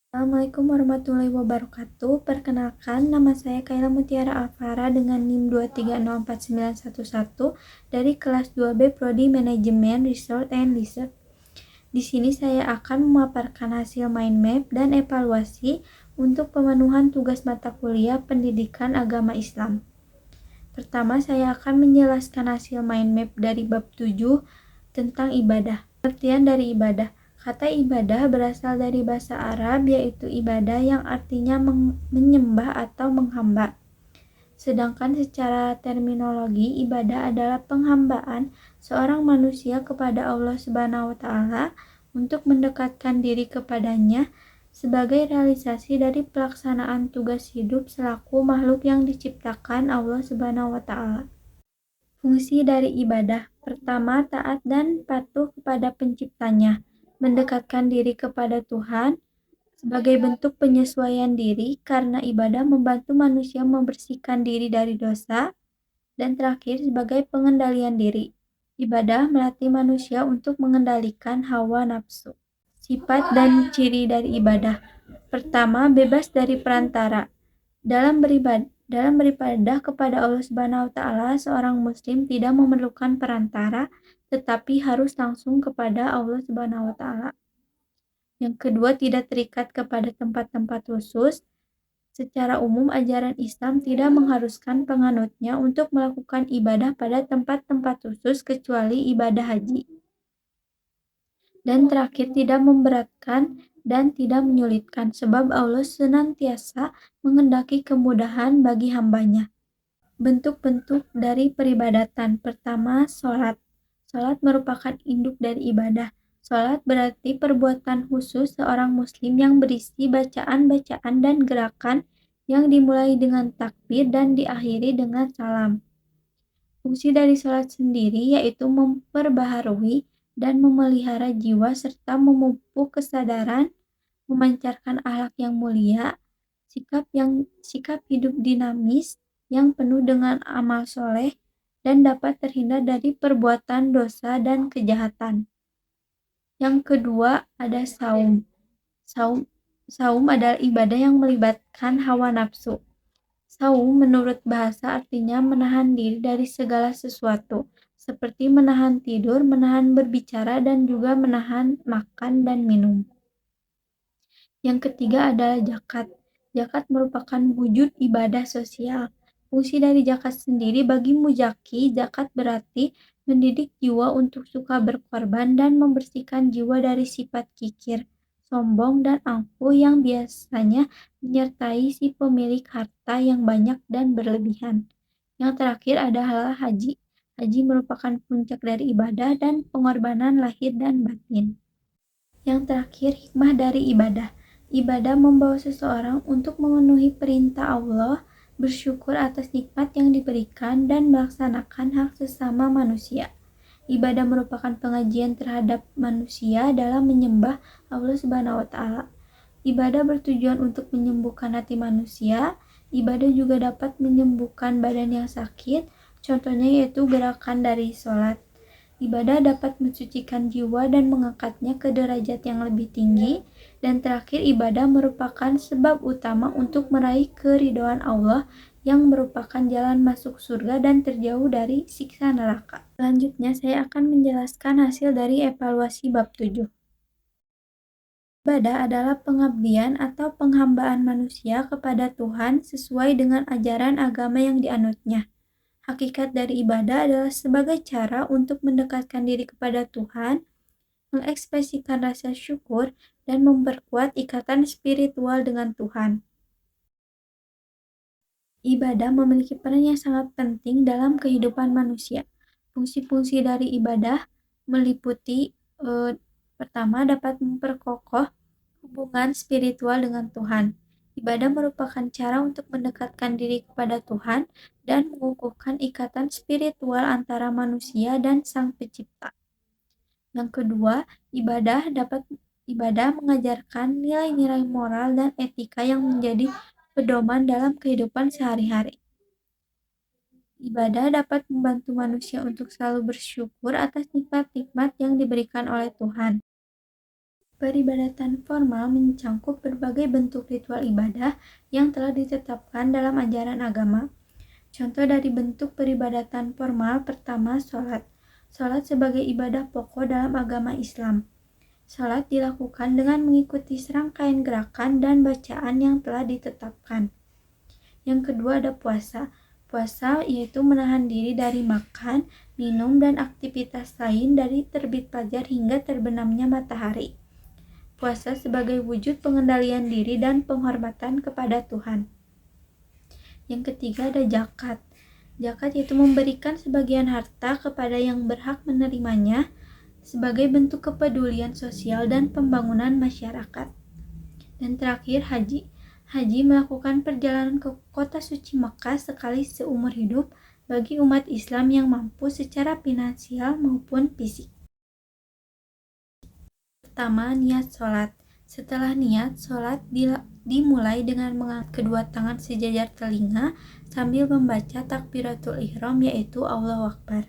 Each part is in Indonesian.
Assalamualaikum warahmatullahi wabarakatuh. Perkenalkan, nama saya Kaila Mutiara Alfara dengan NIM 2304911 dari kelas 2B Prodi Manajemen Research and Research. Di sini saya akan memaparkan hasil mind map dan evaluasi untuk pemenuhan tugas mata kuliah Pendidikan Agama Islam. Pertama, saya akan menjelaskan hasil mind map dari bab 7 tentang ibadah. Pengertian dari ibadah. Kata ibadah berasal dari bahasa Arab, yaitu ibadah yang artinya menyembah atau menghamba. Sedangkan secara terminologi, ibadah adalah penghambaan seorang manusia kepada Allah Subhanahu wa Ta'ala untuk mendekatkan diri kepadanya sebagai realisasi dari pelaksanaan tugas hidup selaku makhluk yang diciptakan Allah Subhanahu wa Ta'ala. Fungsi dari ibadah. Pertama, taat dan patuh kepada penciptanya, mendekatkan diri kepada Tuhan sebagai bentuk penyesuaian diri karena ibadah membantu manusia membersihkan diri dari dosa, dan terakhir sebagai pengendalian diri. Ibadah melatih manusia untuk mengendalikan hawa nafsu. Sifat dan ciri dari ibadah. Pertama, bebas dari perantara. Dalam beribadah kepada Allah Subhanahu wa Ta'ala, seorang muslim tidak memerlukan perantara, tetapi harus langsung kepada Allah Subhanahu wa Ta'ala. Yang kedua, tidak terikat kepada tempat-tempat khusus. Secara umum, ajaran Islam tidak mengharuskan penganutnya untuk melakukan ibadah pada tempat-tempat khusus kecuali ibadah haji. Dan terakhir, tidak memberatkan dan tidak menyulitkan, sebab Allah senantiasa menghendaki kemudahan bagi hambanya. Bentuk-bentuk dari peribadatan. Pertama, sholat. Sholat merupakan induk dari ibadah. Sholat berarti perbuatan khusus seorang muslim yang berisi bacaan-bacaan dan gerakan yang dimulai dengan takbir dan diakhiri dengan salam. Fungsi dari sholat sendiri yaitu memperbaharui dan memelihara jiwa serta memupuk kesadaran, memancarkan akhlak yang mulia, sikap hidup dinamis yang penuh dengan amal soleh, dan dapat terhindar dari perbuatan dosa dan kejahatan. Yang kedua ada saum. Saum adalah ibadah yang melibatkan hawa nafsu. Saum menurut bahasa artinya menahan diri dari segala sesuatu, seperti menahan tidur, menahan berbicara, dan juga menahan makan dan minum. Yang ketiga adalah zakat. Zakat merupakan wujud ibadah sosial. Fungsi dari zakat sendiri bagi muzaki, zakat berarti mendidik jiwa untuk suka berkorban dan membersihkan jiwa dari sifat kikir, sombong, dan angkuh yang biasanya menyertai si pemilik harta yang banyak dan berlebihan. Yang terakhir adalah haji. Haji merupakan puncak dari ibadah dan pengorbanan lahir dan batin. Yang terakhir, hikmah dari ibadah. Ibadah membawa seseorang untuk memenuhi perintah Allah, bersyukur atas nikmat yang diberikan, dan melaksanakan hak sesama manusia. Ibadah merupakan pengajian terhadap manusia dalam menyembah Allah Subhanahu wa Ta'ala. Ibadah bertujuan untuk menyembuhkan hati manusia. Ibadah juga dapat menyembuhkan badan yang sakit, contohnya yaitu gerakan dari sholat. Ibadah dapat mensucikan jiwa dan mengangkatnya ke derajat yang lebih tinggi. Dan terakhir, ibadah merupakan sebab utama untuk meraih keridhaan Allah yang merupakan jalan masuk surga dan terjauh dari siksa neraka. Selanjutnya, saya akan menjelaskan hasil dari evaluasi bab 7. Ibadah adalah pengabdian atau penghambaan manusia kepada Tuhan sesuai dengan ajaran agama yang dianutnya. Hakikat dari ibadah adalah sebagai cara untuk mendekatkan diri kepada Tuhan, mengekspresikan rasa syukur, dan memperkuat ikatan spiritual dengan Tuhan. Ibadah memiliki peran yang sangat penting dalam kehidupan manusia. Fungsi-fungsi dari ibadah meliputi pertama, dapat memperkokoh hubungan spiritual dengan Tuhan. Ibadah merupakan cara untuk mendekatkan diri kepada Tuhan dan mengukuhkan ikatan spiritual antara manusia dan Sang Pencipta. Yang kedua, ibadah mengajarkan nilai-nilai moral dan etika yang menjadi pedoman dalam kehidupan sehari-hari. Ibadah dapat membantu manusia untuk selalu bersyukur atas nikmat-nikmat yang diberikan oleh Tuhan. Peribadatan formal mencangkup berbagai bentuk ritual ibadah yang telah ditetapkan dalam ajaran agama. Contoh dari bentuk peribadatan formal pertama, sholat. Sholat sebagai ibadah pokok dalam agama Islam. Sholat dilakukan dengan mengikuti serangkaian gerakan dan bacaan yang telah ditetapkan. Yang kedua ada puasa. Puasa yaitu menahan diri dari makan, minum, dan aktivitas lain dari terbit fajar hingga terbenamnya matahari. Puasa sebagai wujud pengendalian diri dan penghormatan kepada Tuhan. Yang ketiga ada zakat. Zakat yaitu memberikan sebagian harta kepada yang berhak menerimanya sebagai bentuk kepedulian sosial dan pembangunan masyarakat. Dan terakhir haji. Haji melakukan perjalanan ke kota suci Mekah sekali seumur hidup bagi umat Islam yang mampu secara finansial maupun fisik. Pertama, niat sholat. Setelah niat, sholat dimulai dengan mengangkat kedua tangan sejajar telinga sambil membaca takbiratul ihram yaitu Allahu Akbar.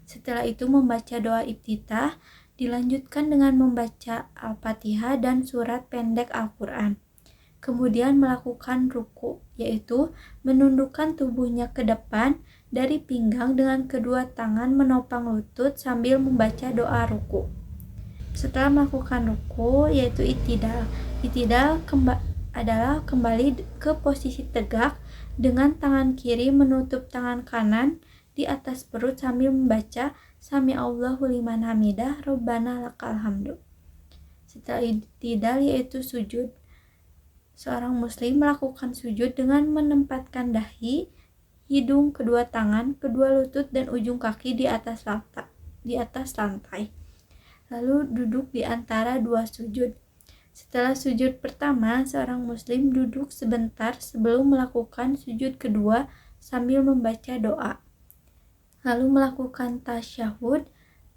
Setelah itu membaca doa iftitah, dilanjutkan dengan membaca Al-Fatihah dan surat pendek Al-Quran. Kemudian melakukan ruku, yaitu menundukkan tubuhnya ke depan dari pinggang dengan kedua tangan menopang lutut sambil membaca doa ruku. Setelah melakukan ruku, yaitu i'tidal. I'tidal adalah kembali ke posisi tegak dengan tangan kiri menutup tangan kanan di atas perut sambil membaca Sami Allahu liman hamidah, Rabbana lakal hamdu. Setelah i'tidal yaitu sujud. Seorang muslim melakukan sujud dengan menempatkan dahi, hidung, kedua tangan, kedua lutut, dan ujung kaki di atas lantai. Lalu duduk di antara dua sujud. Setelah sujud pertama, seorang muslim duduk sebentar sebelum melakukan sujud kedua sambil membaca doa. Lalu melakukan tasyahud.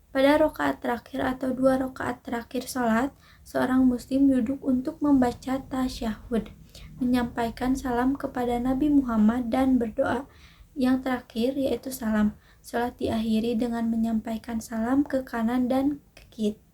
Pada rakaat terakhir atau 2 rakaat terakhir sholat, seorang muslim duduk untuk membaca tasyahud, menyampaikan salam kepada Nabi Muhammad dan berdoa. Yang terakhir yaitu salam. Sholat diakhiri dengan menyampaikan salam ke kanan dan ke kiri.